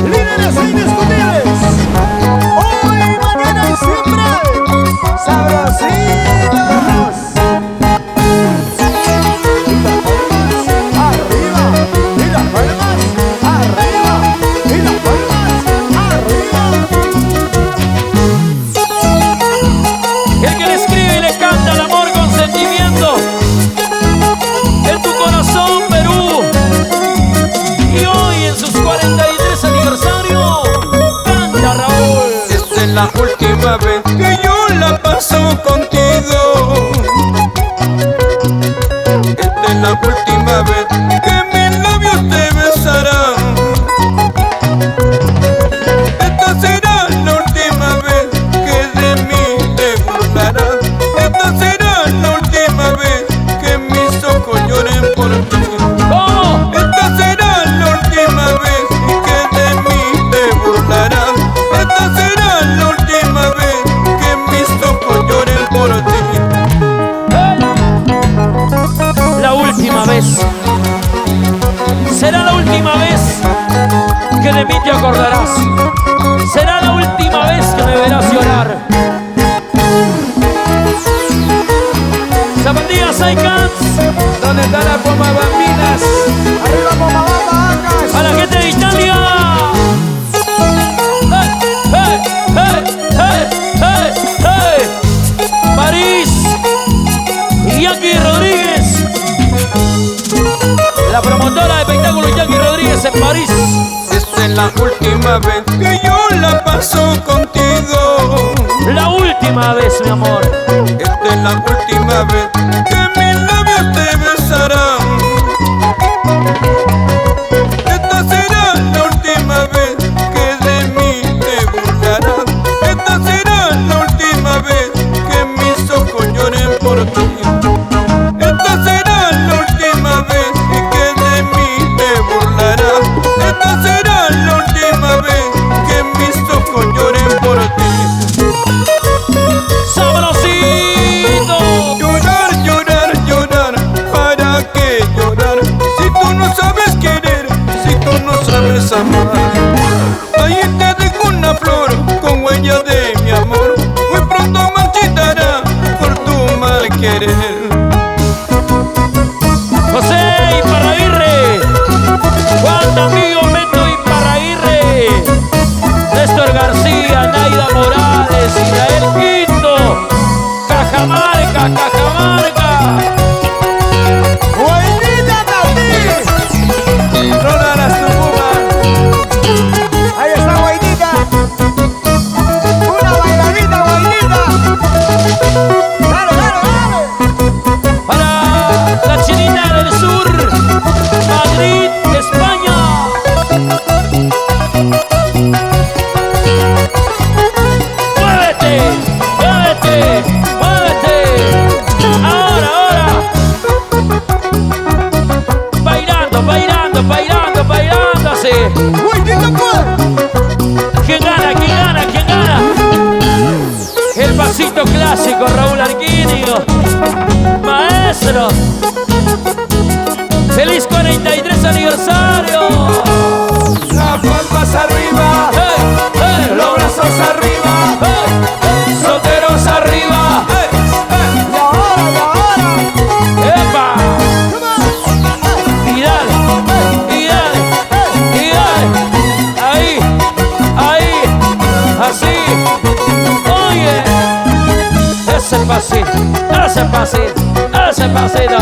Líderes indiscutibles, hoy, mañana y siempre, sabrositos. Arriba, y las palmas, arriba, y las palmas, arriba. El que le escribe y le canta el amor con sentimiento en tu corazón, Perú. Y hoy en sus 43 aniversario canta Raúl. Esta es la última vez que yo la paso contigo. Esta es la última vez que mis labios te besarán. Esta será la última vez que de mí te burlarás. Esta será la última vez que mis ojos lloren por ti. ¿Cómo? Esta será la última vez que de mí te burlarás. Esta será la última vez que mis ojos lloren por ti. La última vez. Será la última vez que de mí te acordarás. Será la última vez que me verás llorar. Zapatillas Saicans. ¿Dónde están las pomas bambinas? Arriba, pomas bambas. A la gente de Italia. ¡Hey, hey, hey, hey, hey! París y Jackie Rodríguez. La promotora de espectáculos Jackie Rodríguez en París. Esta es la última vez que yo la paso contigo. La última vez, mi amor. Esta es la última vez que mis labios te besarán. Esta será la última vez que de mí te burlarás. Esta será la última vez que mis ojos lloren por ti. Esta será la última vez que de mí te burlarás. Esta será la última vez que mis ojos lloren por ti. ¡Sabrosito! Llorar, llorar, llorar, ¿para qué llorar? Si tú no sabes querer, si tú no sabes amar. Ahí te dejo una flor con huella de mi amor. Muy pronto marchitará por tu mal querer. José Iparraguirre, Juan Amigo Beto Iparraguirre, Néstor García, Naida Morales, Israel Quinto, Cajamarca, Cajamarca. Guainita Tati. Rola las tumbas. Ahí está Guainita. Una bailadita, Guainita. Dale, dale, dale. Para la Chinita del Sur, Madrid, España. Muévete, muévete, muévete. Ahora, ahora. Bailando, bailando, bailando, bailando así. Guainita, pues. ¿Quién gana? ¿Quién gana? ¿Quién gana? El pasito clásico, Raúl Arquinio. Maestro. ¡Feliz 43 aniversario! Las palmas arriba. ¡Hey, hey! Los brazos arriba. ¡Hey, hey! ¡Solteros arriba! ¡Hey, hey! Y ahora, y ahora. ¡Epa! Y dale, y dale, y dale. Ahí, ahí, así. Oye, ese pasito, ese pasito, ese pasito.